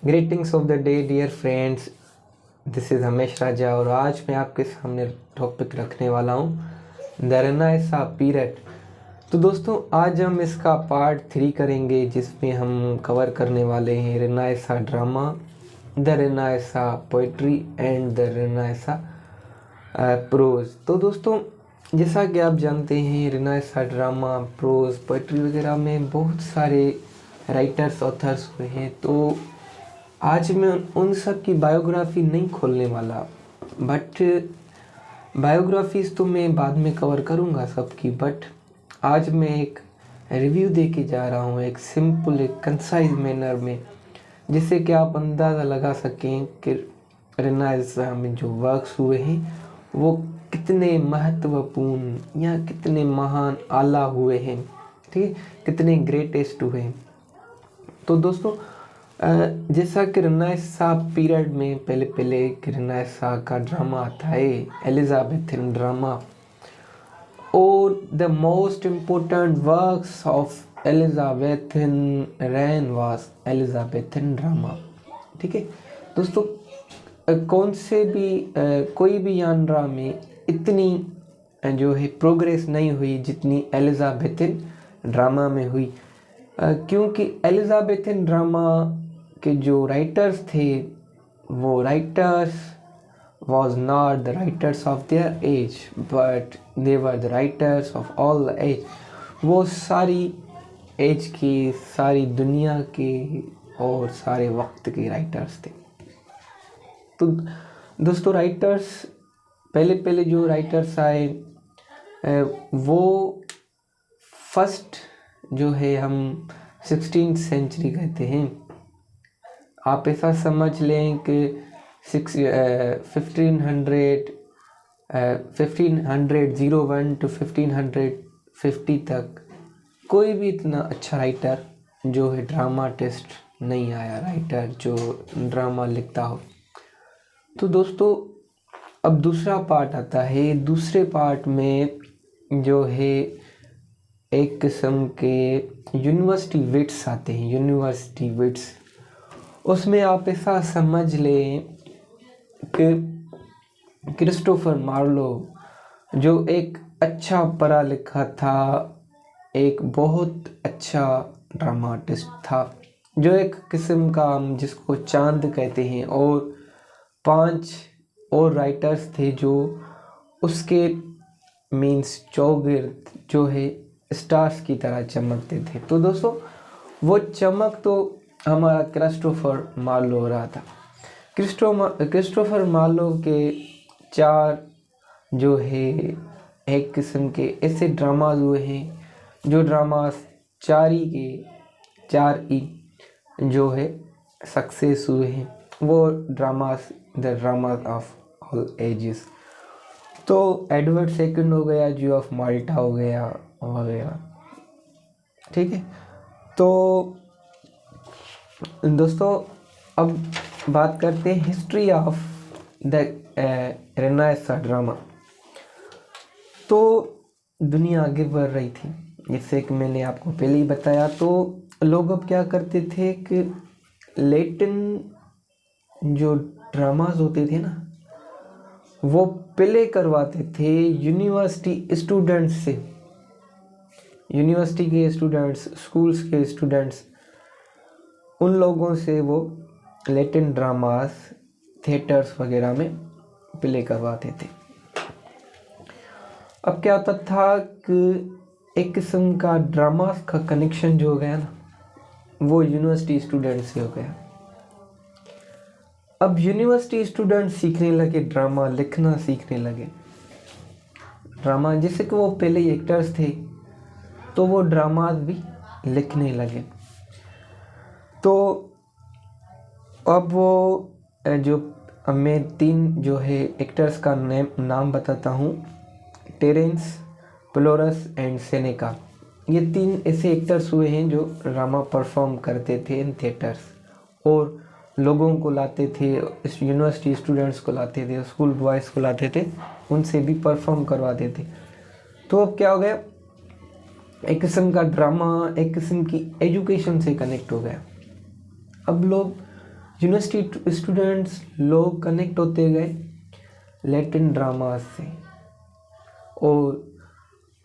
Greetings of the day dear friends, this is Hamesh Raja और आज मैं आपके सामने टॉपिक रखने वाला हूँ द रेनेसां पीरियड। तो दोस्तों आज हम इसका पार्ट 3 करेंगे जिसमें हम कवर करने वाले हैं renaissance drama, the renaissance poetry and the renaissance prose. तो दोस्तों जैसा कि आप जानते हैं रेनेसां ड्रामा, प्रोज, पोइट्री वगैरह में बहुत सारे राइटर्स ऑथर्स हुए हैं। तो आज मैं उन सब की बायोग्राफी नहीं खोलने वाला, बट बायोग्राफीज तो मैं बाद में कवर करूँगा सबकी। बट आज मैं एक रिव्यू दे के जा रहा हूँ, एक सिंपल, एक कंसाइज मैनर में, जिससे कि आप अंदाज़ा लगा सकें कि रेनेसां में जो वर्क्स हुए हैं वो कितने महत्वपूर्ण या कितने महान आला हुए हैं, ठीक है, कितने ग्रेटेस्ट हुए हैं। तो दोस्तों जैसा कि रेनेसां पीरियड में पहले रेनेसां का ड्रामा आता है एलिजाबेथन ड्रामा, और the most important works of Elizabethan rain was Elizabethan drama. ठीक है दोस्तों, कौन से भी कोई भी यानरा में इतनी जो है प्रोग्रेस नहीं हुई जितनी एलिजाबेथन ड्रामा में हुई, क्योंकि एलिजाबेथन ड्रामा के जो राइटर्स थे वो writers was not the writers of their age, but they were the writers of all the age। वो सारी एज की, सारी दुनिया के और सारे वक्त के राइटर्स थे। तो दोस्तों राइटर्स पहले जो राइटर्स आए वो फर्स्ट जो है हम 16th सेंचुरी कहते हैं। आप ऐसा समझ लें कि 1501 to 1550 तक कोई भी इतना अच्छा राइटर जो है ड्रामाटिस्ट नहीं आया, राइटर जो ड्रामा लिखता हो। तो दोस्तों अब दूसरा पार्ट आता है। दूसरे पार्ट में जो है एक किस्म के यूनिवर्सिटी विट्स आते हैं, यूनिवर्सिटी विट्स। उसमें आप ऐसा समझ लें कि क्रिस्टोफर मार्लो जो एक अच्छा पढ़ा लिखा था, एक बहुत अच्छा ड्रामाटिस्ट था, जो एक किस्म का हम जिसको चांद कहते हैं, और 5 और राइटर्स थे जो उसके मीन्स चौगिर्द जो है स्टार्स की तरह चमकते थे। तो दोस्तों वो चमक तो हमारा क्रिस्टोफर मार्लो हो रहा था। क्रिस्टोफर मार्लो के 4 जो है एक किस्म के ऐसे ड्रामाज हुए हैं जो ड्रामास 4 ही जो है सक्सेस हुए हैं। वो dramas the dramas of all ages. तो एडवर्ड सेकंड हो गया, जी ऑफ माल्टा हो गया वगैरह, ठीक है। तो दोस्तों अब बात करते हैं history of the renaissance drama. तो दुनिया आगे बढ़ रही थी, जैसे कि मैंने आपको पहले ही बताया। तो लोग अब क्या करते थे कि लैटिन जो ड्रामाज होते थे ना वो प्ले करवाते थे यूनिवर्सिटी स्टूडेंट्स से, यूनिवर्सिटी के स्टूडेंट्स, स्कूल्स के स्टूडेंट्स, उन लोगों से वो लैटिन ड्रामास थिएटर्स वगैरह में प्ले करवाते थे। अब क्या होता था कि एक किस्म का ड्रामास का कनेक्शन जो हो गया ना वो यूनिवर्सिटी स्टूडेंट से हो गया। अब यूनिवर्सिटी स्टूडेंट सीखने लगे, ड्रामा लिखना सीखने लगे। ड्रामा जैसे कि वो पहले ही एक्टर्स थे तो वो ड्रामास भी लिखने लगे। तो अब वो जो मैं 3 जो है एक्टर्स का नाम बताता हूँ, टेरेंस, प्लोरस एंड सेनेका। ये 3 ऐसे एक्टर्स हुए हैं जो ड्रामा परफॉर्म करते थे इन थिएटर्स, और लोगों को लाते थे, यूनिवर्सिटी स्टूडेंट्स को लाते थे, स्कूल बॉयज़ को लाते थे, उनसे भी परफॉर्म करवाते थे। तो अब क्या हो गया, एक किस्म का ड्रामा एक किस्म की एजुकेशन से कनेक्ट हो गया। अब लोग यूनिवर्सिटी स्टूडेंट्स लोग कनेक्ट होते गए लैटिन ड्रामा से, और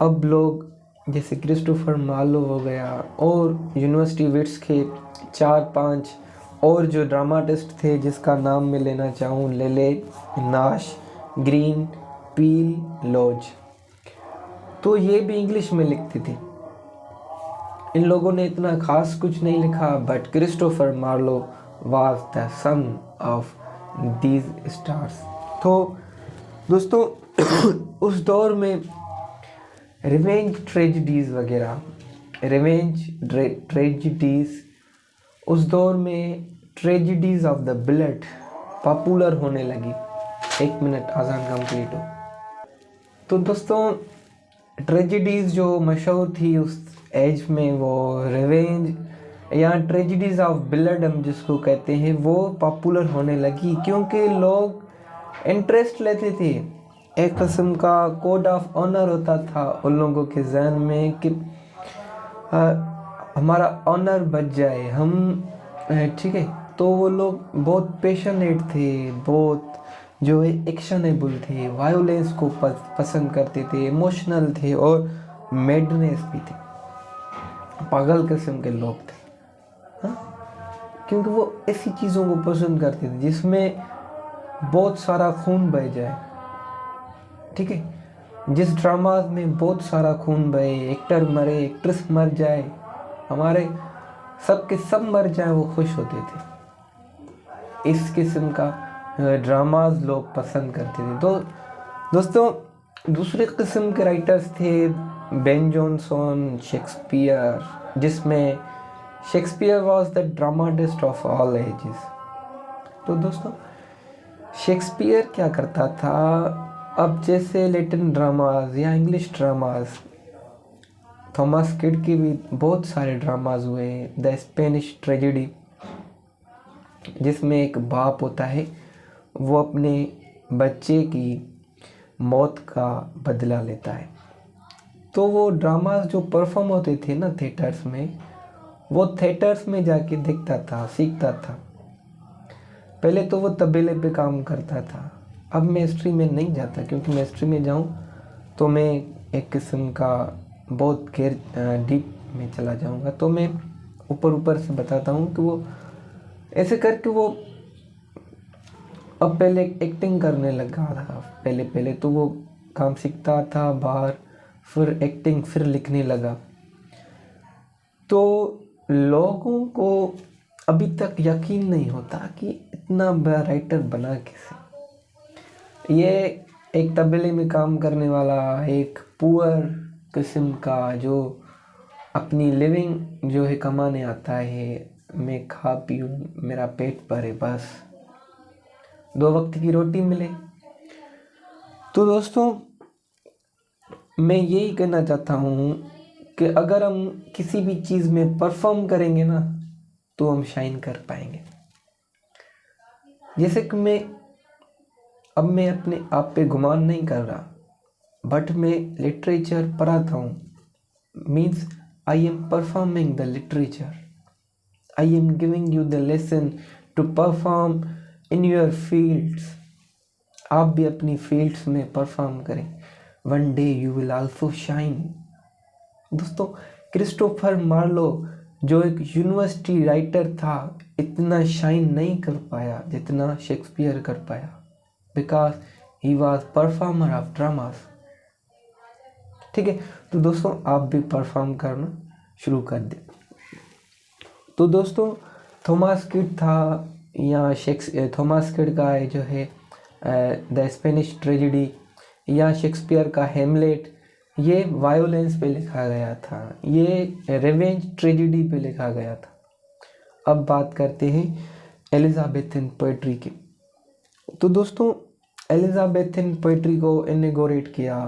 अब लोग जैसे क्रिस्टोफर मार्लो हो गया और यूनिवर्सिटी विट्स के 4-5 और जो ड्रामाटिस्ट थे जिसका नाम मैं लेना चाहूँ, लेले, नाश, ग्रीन, पील, लॉज, तो ये भी इंग्लिश में लिखते थे। इन लोगों ने इतना खास कुछ नहीं लिखा, but Christopher Marlowe was the son of these stars. तो दोस्तों उस दौर में रिवेंज ट्रेजिडीज़ वगैरह, उस दौर में tragedies of the blood popular होने लगी। 1 मिनट आज़ान कंप्लीट हो। तो दोस्तों ट्रेजिडीज़ जो मशहूर थी उस एज में, वो रिवेंज या ट्रेजिडीज़ ऑफ ब्लड हम जिसको कहते हैं, वो पॉपुलर होने लगी क्योंकि लोग इंटरेस्ट लेते थे। एक किस्म का कोड ऑफ ऑनर होता था उन लोगों के जहन में कि हमारा ऑनर बच जाए हम, ठीक है। तो वो लोग बहुत पैशनेट थे, बहुत जो है एक्शनेबल थे, वायोलेंस को पसंद करते थे, इमोशनल थे और मैडनेस भी थे, पागल किस्म के लोग थे। हाँ, क्योंकि वो ऐसी चीज़ों को पसंद करते थे जिसमें बहुत सारा खून बह जाए, ठीक है। जिस ड्रामा में बहुत सारा खून बहे, एक्टर मरे, एक्ट्रेस मर जाए, हमारे सब के सब मर जाए, वो खुश होते थे। इस किस्म का ड्रामाज लोग पसंद करते थे। तो दोस्तों दूसरे किस्म के राइटर्स थे बेन जॉनसन, शेक्सपियर, जिसमें Shakespeare was the dramatist of all ages. तो दोस्तों शेक्सपियर क्या करता था, अब जैसे लैटिन ड्रामाज या इंग्लिश ड्रामाज, थॉमस किड के भी बहुत सारे ड्रामाज हुए। द स्पेनिश ट्रेजेडी, जिसमें एक बाप होता है, वो अपने बच्चे की मौत का बदला लेता है। तो वो ड्रामाज जो परफॉर्म होते थे ना थिएटर्स में, वो थिएटर्स में जाके देखता था, सीखता था। पहले तो वो तबेले पे काम करता था। अब मैं हिस्ट्री में नहीं जाता, क्योंकि मैं हिस्ट्री में जाऊँ तो मैं एक किस्म का बहुत गैर डीप में चला जाऊँगा। तो मैं ऊपर से बताता हूँ कि वो ऐसे करके वो अब पहले एक्टिंग करने लगा था। पहले तो वो काम सीखता था बाहर, फिर एक्टिंग, फिर लिखने लगा। तो लोगों को अभी तक यकीन नहीं होता कि इतना बड़ा राइटर बना कैसे। ये एक तबेले में काम करने वाला, एक पुअर किस्म का जो अपनी लिविंग जो है कमाने आता है, मैं खा पीऊँ, मेरा पेट भरे, बस 2 वक्त की रोटी मिले। तो दोस्तों मैं यही कहना चाहता हूँ कि अगर हम किसी भी चीज़ में परफॉर्म करेंगे ना, तो हम शाइन कर पाएंगे। जैसे कि मैं अपने आप पे गुमान नहीं कर रहा, बट मैं लिटरेचर पढ़ाता हूँ, means I am performing the literature, I am giving you the lesson to perform in your fields. आप भी अपनी फील्ड्स में परफॉर्म करें, one day you will also shine. दोस्तों क्रिस्टोफर मार्लो जो एक यूनिवर्सिटी राइटर था, इतना शाइन नहीं कर पाया जितना शेक्सपियर कर पाया, because he was performer of dramas, ठीक है। तो दोस्तों आप भी परफॉर्म करना शुरू कर दें। तो दोस्तों थॉमस किड था, या थॉमस किड का जो है द स्पेनिश ट्रेजेडी, या शेक्सपियर का हेमलेट, ये वायोलेंस पे लिखा गया था, ये रिवेंज ट्रेजेडी पे लिखा गया था। अब बात करते हैं एलिजाबेथन पोएट्री की। तो दोस्तों एलिजाबेथन पोएट्री को इनॉग्रेट किया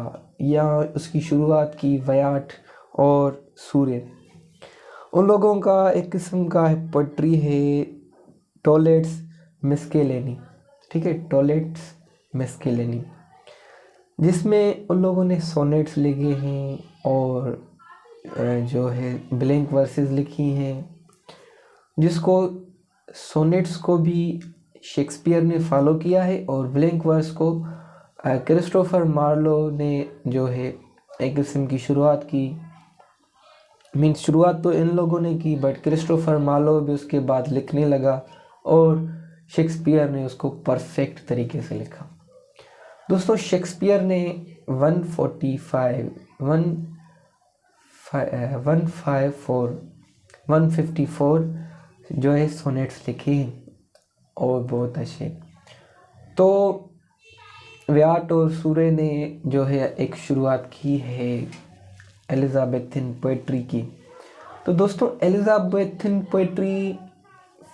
या उसकी शुरुआत की वयाट और सूर्य। उन लोगों का एक किस्म का पोएट्री है टॉलेट्स मिस्केलेनी, ठीक है, टॉलेट्स मिस्केलेनी, जिसमें उन लोगों ने सोनेट्स लिखे हैं और जो है ब्लैंक वर्सेस लिखी हैं, जिसको सोनेट्स को भी शेक्सपियर ने फॉलो किया है और ब्लैंक वर्स को क्रिस्टोफर मार्लो ने जो है एक किस्म की शुरुआत की। मीन्स शुरुआत तो इन लोगों ने की, बट क्रिस्टोफर मार्लो भी उसके बाद लिखने लगा और शेक्सपियर ने उसको परफेक्ट तरीके से लिखा। दोस्तों शेक्सपियर ने 154 जो है सोनेट्स लिखे हैं और बहुत अच्छे। तो व्याट और सूरे ने जो है एक शुरुआत की है एलिजाबेथन पोइट्री की। तो दोस्तों एलिजाबेथन पोइट्री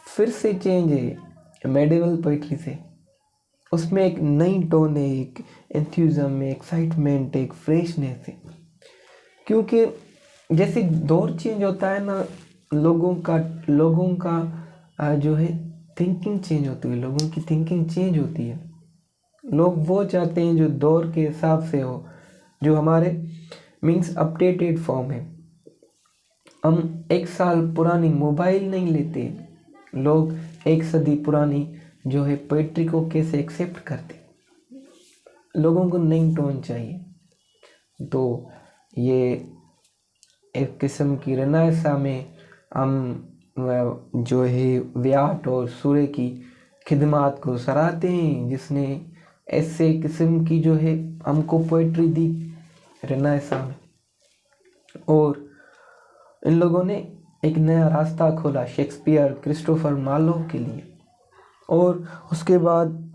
फिर से चेंज है मेडिवल पोइट्री से। उसमें एक नई टोन है, एक एंथुसिज्म, एक एक्साइटमेंट, एक फ्रेशनेस है। क्योंकि जैसे दौर चेंज होता है ना, लोगों का जो है थिंकिंग चेंज होती है, लोगों की थिंकिंग चेंज होती है। लोग वो चाहते हैं जो दौर के हिसाब से हो, जो हमारे मीन्स अपडेटेड फॉर्म है। हम एक साल पुरानी मोबाइल नहीं लेते, लोग एक सदी पुरानी जो है पोइट्री को कैसे एक्सेप्ट करते। लोगों को नई टोन चाहिए। तो ये एक किस्म की रेनेसां में हम जो है व्याट और सूरे की खिदमात को सराहते हैं, जिसने ऐसे किस्म की जो है हमको पोइट्री दी रेनेसां में। और इन लोगों ने एक नया रास्ता खोला शेक्सपियर, क्रिस्टोफर मार्लो के लिए। और उसके बाद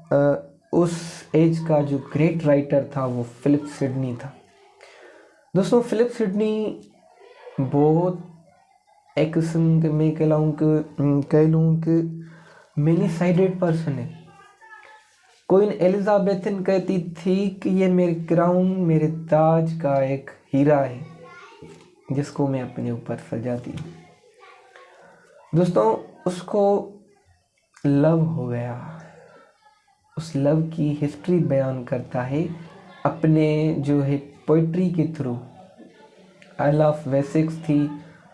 उस एज का जो ग्रेट राइटर था वो फिलिप सिडनी था। दोस्तों फिलिप सिडनी बहुत एक किस्म के मैं कह लूँ कि मेनी साइडेड पर्सन है। कोई एलिजाबेथन कहती थी कि ये मेरे क्राउन, मेरे ताज का एक हीरा है जिसको मैं अपने ऊपर सजाती हूँ। दोस्तों उसको लव हो गया, उस लव की हिस्ट्री बयान करता है अपने जो है पोइट्री के थ्रू। आई लव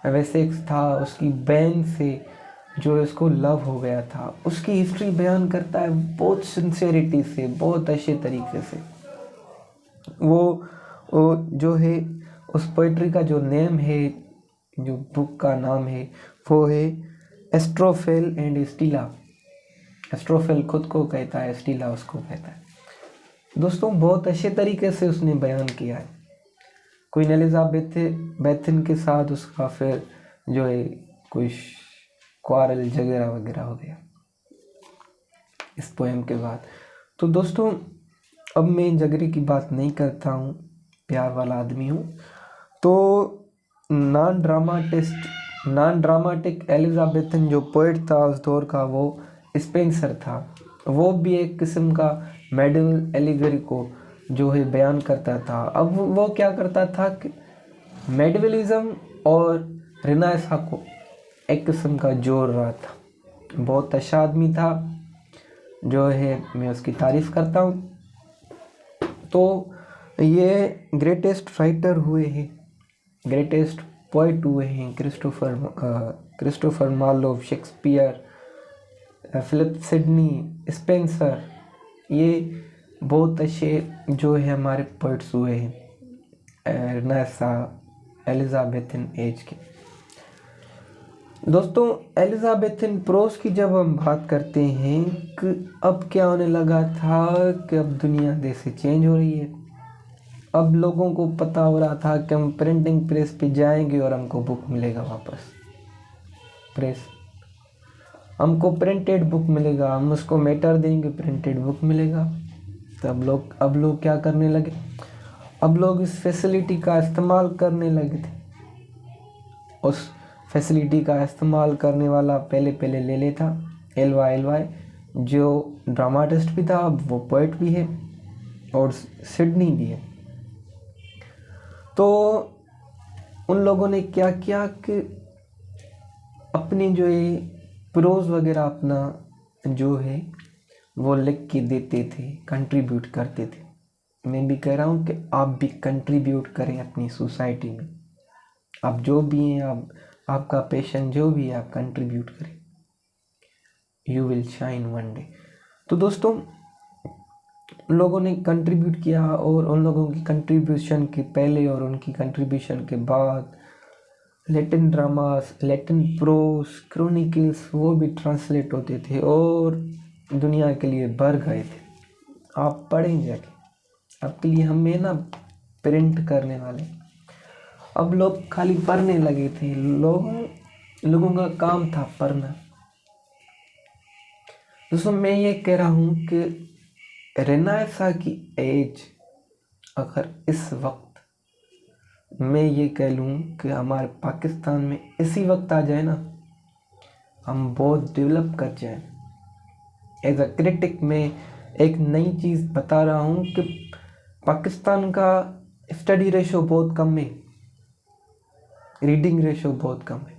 वेसेक्स था उसकी बहन से जो इसको लव हो गया था। उसकी हिस्ट्री बयान करता है बहुत सिंसेरिटी से, बहुत अच्छे तरीके से। वो जो है उस पोइट्री का जो नेम है, जो बुक का नाम है, वो है एस्ट्रोफेल एंड स्टीला। एस्ट्रोफेल खुद को कहता है, स्टीला उसको कहता है। दोस्तों बहुत अच्छे तरीके से उसने बयान किया है। क्वीन एलिजाबेथन के साथ उसका फिर जो है कुछ क्वारल वगैरह हो गया इस पोएम के बाद। तो दोस्तों अब मैं झगड़े की बात नहीं करता हूँ, प्यार वाला आदमी हूँ। तो नॉन ड्रामाटिक एलिजाबेथन जो पोइट था उस दौर का वो स्पेंसर था। वो भी एक किस्म का मेडिवल एलिगरी को जो है बयान करता था। अब वो क्या करता था कि मेडिवलिज्म और रेनेसां को एक किस्म का जोड़ रहा था। बहुत अच्छा आदमी था जो है, मैं उसकी तारीफ़ करता हूँ। तो ये ग्रेटेस्ट राइटर हुए हैं, ग्रेटेस्ट पोइट हुए हैं Christopher Marlowe, Shakespeare, Philip Sidney, Spenser. ये बहुत अच्छे जो है हमारे पोइट्स हुए हैं रेनेसां एलिजाबेथन एज के। दोस्तों एलिजाबेथन प्रोस की जब हम बात करते हैं कि अब क्या होने लगा था कि अब दुनिया जैसे चेंज हो रही है। अब लोगों को पता हो रहा था कि हम प्रिंटिंग प्रेस पे जाएंगे और हमको बुक मिलेगा वापस। प्रेस हमको प्रिंटेड बुक मिलेगा, हम उसको मैटर देंगे, प्रिंटेड बुक मिलेगा। तो अब लोग क्या करने लगे, अब लोग इस फैसिलिटी का इस्तेमाल करने लगे थे। उस फैसिलिटी का इस्तेमाल करने वाला पहले ले लेता एलवाई जो ड्रामाटिस्ट भी था, अब वो पोइट भी है और सिडनी भी है। तो उन लोगों ने क्या किया कि अपनी जो ये प्रोज वगैरह अपना जो है वो लिख के देते थे, कंट्रीब्यूट करते थे। मैं भी कह रहा हूँ कि आप भी कंट्रीब्यूट करें अपनी सोसाइटी में। आप जो भी हैं, आपका पैशन जो भी है, आप कंट्रीब्यूट करें। You will shine one day. तो दोस्तों लोगों ने कंट्रीब्यूट किया, और उन लोगों की कंट्रीब्यूशन के पहले और उनकी कंट्रीब्यूशन के बाद Latin dramas, Latin pros, chronicles वो भी ट्रांसलेट होते थे और दुनिया के लिए भर गए थे। आप पढ़ें जाके, आपके लिए हमें ना प्रिंट करने वाले। अब लोग खाली पढ़ने लगे थे, लोगों का काम था पढ़ना। दोस्तों मैं ये कह रहा हूँ कि रेनेसां की एज अगर इस वक्त मैं ये कह लूँ कि हमारे पाकिस्तान में इसी वक्त आ जाए ना, हम बहुत डेवलप कर जाए। एज अ क्रिटिक मैं एक नई चीज़ बता रहा हूँ कि पाकिस्तान का स्टडी रेशो बहुत कम है, रीडिंग रेशो बहुत कम है।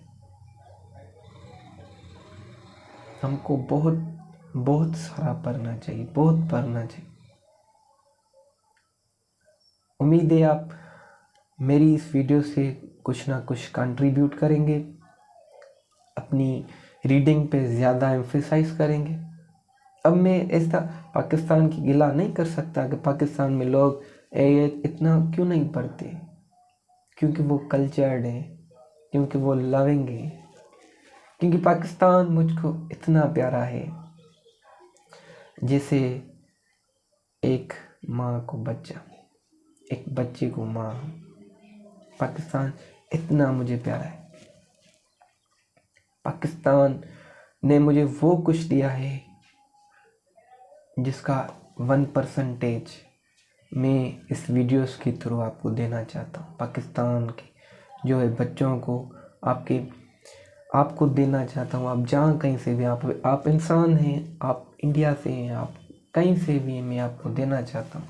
हमको बहुत सारा पढ़ना चाहिए, बहुत पढ़ना चाहिए। उम्मीद है आप मेरी इस वीडियो से कुछ ना कुछ कंट्रीब्यूट करेंगे, अपनी रीडिंग पे ज़्यादा एम्फेसाइज करेंगे। अब मैं ऐसा पाकिस्तान की गिला नहीं कर सकता कि पाकिस्तान में लोग इतना क्यों नहीं पढ़ते, क्योंकि वो कल्चर्ड है, क्योंकि वो लविंग है, क्योंकि पाकिस्तान मुझको इतना प्यारा है जैसे एक माँ को बच्चा, एक बच्चे को माँ। पाकिस्तान इतना मुझे प्यारा है। पाकिस्तान ने मुझे वो कुछ दिया है जिसका 1% मैं इस वीडियोस के थ्रू आपको देना चाहता हूँ। पाकिस्तान के जो है बच्चों को आपको देना चाहता हूँ। आप जहाँ कहीं से भी आप इंसान हैं, आप इंडिया से हैं, आप कहीं से भी, मैं आपको देना चाहता हूँ।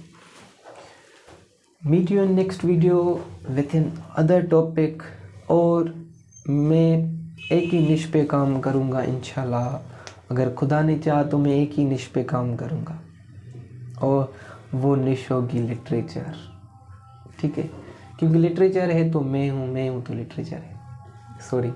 Meet you in next video with in other topic, और मैं एक ही निश पे काम करूँगा इंशाल्लाह। अगर खुदा ने चाहा तो मैं एक ही निश पे काम करूँगा, और वो निश होगी लिटरेचर। ठीक है, क्योंकि लिटरेचर है तो मैं हूँ तो लिटरेचर है। सॉरी।